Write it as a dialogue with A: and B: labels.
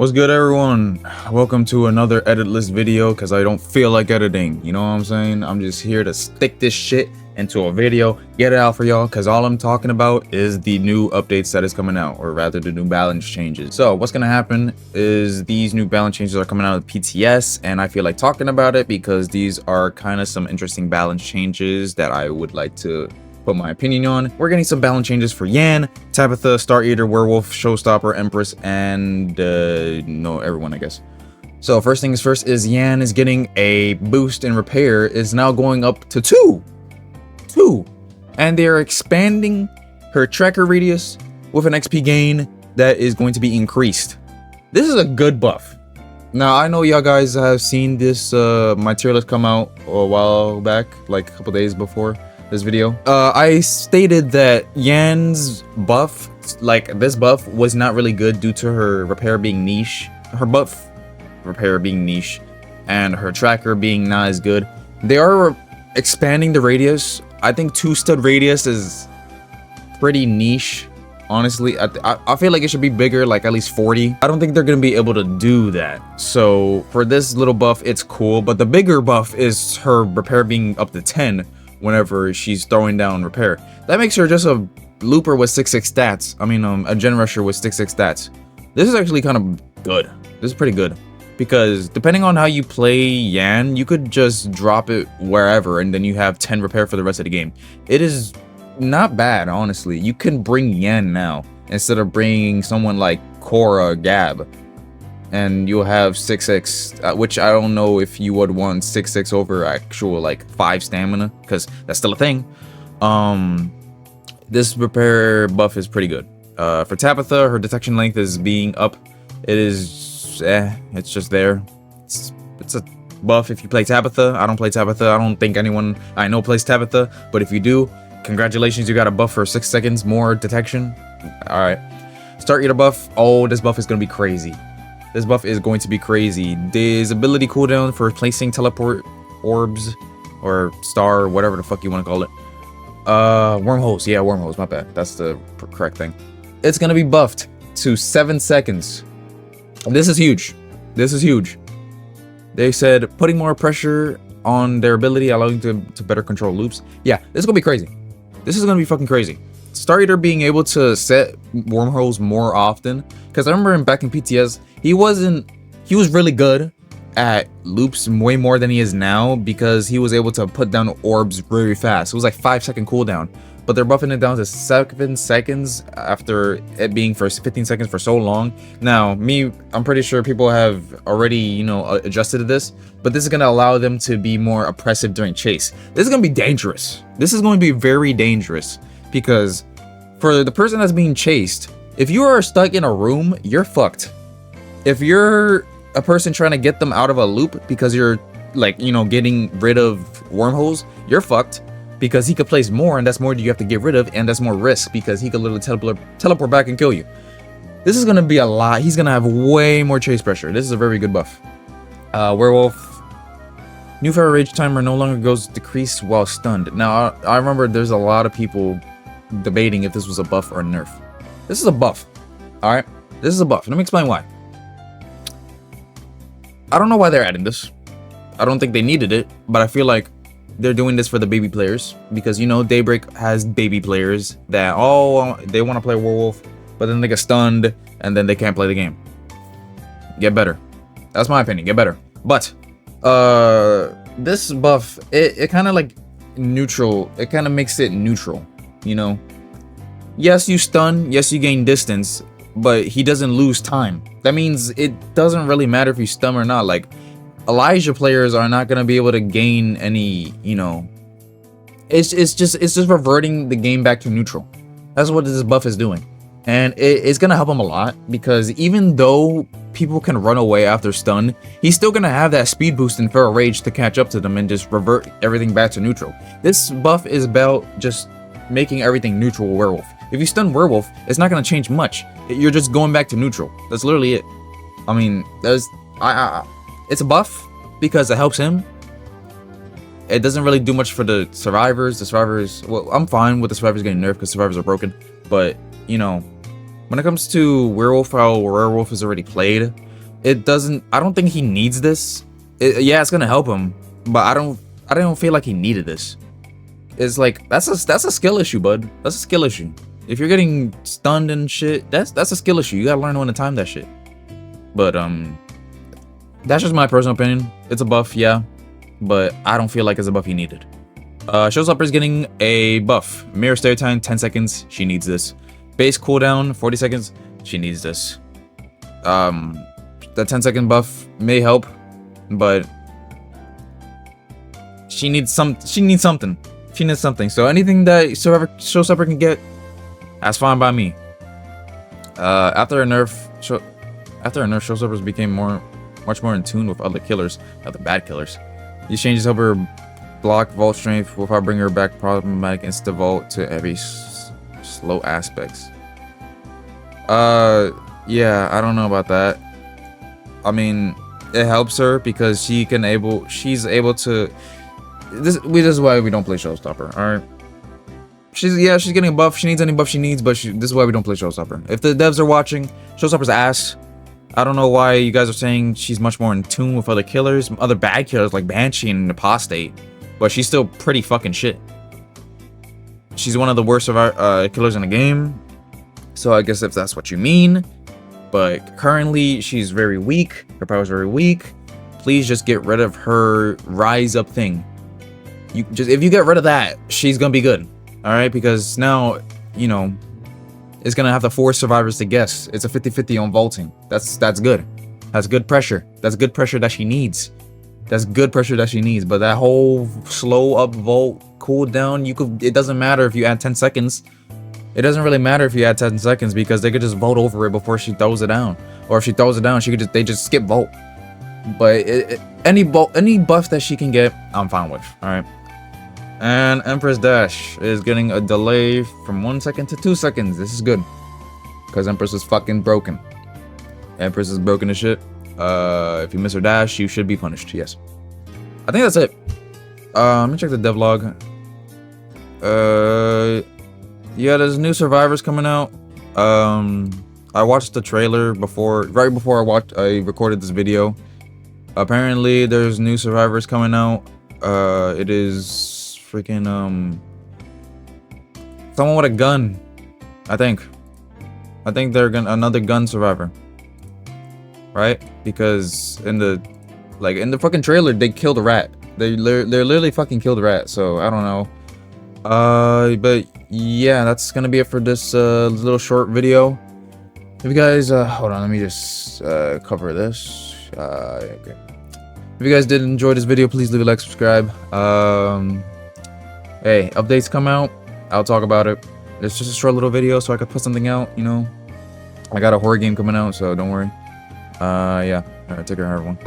A: What's good, everyone? Welcome to another editless video because I don't feel like editing. You know what I'm saying? I'm just here to stick this shit into a video, get it out for y'all, because all I'm talking about is the new updates that is coming out, or rather the new balance changes. So what's gonna happen is these new balance changes are coming out of PTS, and I feel like talking about it because these are kind of some interesting balance changes that I would like to put my opinion on. We're getting some balance changes for Yan, Tabitha, Star Eater, Werewolf, Showstopper, Empress, and no, everyone, I guess. So first things first is Yan is getting a boost in repair. Is now going up to two, and they're expanding her tracker radius with an XP gain that is going to be increased. This is a good buff. Now I know y'all guys have seen this my tier list come out a while back, like a couple days before this video. I stated that Yan's buff, like this buff, was not really good due to her repair being niche. Her buff repair being niche and her tracker being not as good. They are expanding the radius. I think 2-stud radius is pretty niche. Honestly, I feel like it should be bigger, like at least 40. I don't think they're gonna be able to do that. So for this little buff, it's cool. But the bigger buff is her repair being up to 10 whenever she's throwing down repair. That makes her just a looper with 6-6 stats. I mean, a gen rusher with 6-6 stats. This is actually kind of good. This is pretty good. Because depending on how you play Yan, you could just drop it wherever and then you have 10 repair for the rest of the game. It is not bad, honestly. You can bring Yan now instead of bringing someone like Korra, Gab, and you'll have 6-6, which I don't know if you would want 6-6 over actual like 5 stamina, because that's still a thing. This repair buff is pretty good. For Tabitha, her detection length is being up. It is it's just there. It's a buff if you play Tabitha. I don't play Tabitha. I don't think anyone I know plays Tabitha, but if you do, congratulations, you got a buff for 6 seconds more detection. All right. Star Eater buff. Oh, this buff is gonna be crazy. This buff is going to be crazy. This ability cooldown for placing teleport orbs or star, whatever the fuck you want to call it. Wormholes. Yeah, wormholes. My bad. That's the correct thing. It's gonna be buffed to 7 seconds. This is huge. This is huge. They said putting more pressure on their ability, allowing them to better control loops. Yeah, this is gonna be crazy. This is gonna be fucking crazy. Star Eater being able to set wormholes more often, because I remember him back in PTS, he was really good at loops way more than he is now, because he was able to put down orbs very fast. It was like 5-second cooldown, but they're buffing it down to 7 seconds after it being for 15 seconds for so long. Now, I'm pretty sure people have already, you know, adjusted to this, but this is going to allow them to be more oppressive during chase. This is going to be dangerous. This is going to be very dangerous, because for the person that's being chased, if you are stuck in a room, you're fucked. If you're a person trying to get them out of a loop because you're, like, you know, getting rid of wormholes, you're fucked, because he could place more, and that's more you have to get rid of, and that's more risk because he could literally teleport back and kill you. This is gonna be a lot. He's gonna have way more chase pressure. This is a very good buff. Werewolf. New fire rage timer no longer goes decrease while stunned. Now, I remember there's a lot of people debating if this was a buff or a nerf. This is a buff. All right, this is a buff. Let me explain why. I don't know why they're adding this. I don't think they needed it, but I feel like they're doing this for the baby players, because, you know, Daybreak has baby players that, oh, they want to play werewolf, but then they get stunned and then they can't play the game. Get better. That's my opinion. Get better. But this buff, it kind of like neutral. It kind of makes it neutral, you know. Yes, you stun. Yes, you gain distance, but he doesn't lose time. That means it doesn't really matter if you stun or not. Like, Elijah players are not gonna be able to gain any, you know. It's just reverting the game back to neutral. That's what this buff is doing, and it's gonna help him a lot, because even though people can run away after stun, he's still gonna have that speed boost in feral rage to catch up to them and just revert everything back to neutral. This buff is about just making everything neutral with werewolf. If you stun werewolf, it's not gonna change much. You're just going back to neutral. That's literally it. I mean, it's a buff because it helps him. It doesn't really do much for the survivors. The survivors, well, I'm fine with the survivors getting nerfed because survivors are broken. But, you know, when it comes to werewolf, how werewolf is already played, it doesn't. I don't think he needs this. Yeah, it's gonna help him, but I don't feel like he needed this. It's like that's a skill issue, bud. That's a skill issue. If you're getting stunned and shit, that's a skill issue. You gotta learn when to time that shit. But that's just my personal opinion. It's a buff, yeah, but I don't feel like it's a buff he needed. Showstopper's getting a buff. Mirror stare time 10 seconds. She needs this. Base cooldown 40 seconds. She needs this. The 10-second buff may help, but she needs something. She needs something. So anything that Showstopper can get, that's fine by me. After a nerf, Showstoppers became much more in tune with other killers, other bad killers. These changes help her block vault strength without bringing her back problematic insta vault to every slow aspects. Yeah, I don't know about that. I mean, it helps her because she's able to. This is why we don't play Showstopper. All right. She's getting a buff. She needs any buff she needs, but this is why we don't play Showstopper. If the devs are watching, Showstopper's ass. I don't know why you guys are saying she's much more in tune with other killers, other bad killers like Banshee and Apostate, but she's still pretty fucking shit. She's one of the worst killers in the game, so I guess if that's what you mean. But currently, she's very weak. Her power's very weak. Please just get rid of her rise up thing. If you get rid of that, she's gonna be good. All right, because now, you know, it's gonna have to force survivors to guess. It's a 50-50 on vaulting. That's good. That's good pressure. That's good pressure that she needs. That's good pressure that she needs. But that whole slow up vault cooldown, it doesn't matter if you add 10 seconds. It doesn't really matter if you add 10 seconds because they could just vault over it before she throws it down. Or if she throws it down, they just skip vault. But any buff that she can get, I'm fine with. All right. And Empress Dash is getting a delay from 1 second to 2 seconds. This is good. Because Empress is fucking broken. Empress is broken as shit. If you miss her dash, you should be punished. Yes. I think that's it. Let me check the devlog. Yeah, there's new survivors coming out. I watched the trailer right before I recorded this video. Apparently, there's new survivors coming out. It is freaking someone with a gun. I think they're another gun survivor, right? Because in the fucking trailer, they killed a rat. They literally fucking killed a rat. So I don't know. But yeah, that's gonna be it for this little short video. If you guys hold on, let me just cover this. Okay. If you guys did enjoy this video, please leave a like, subscribe. Hey, updates come out, I'll talk about it. It's just a short little video so I could put something out, you know. I got a horror game coming out, so don't worry. Yeah. Alright, take care, everyone.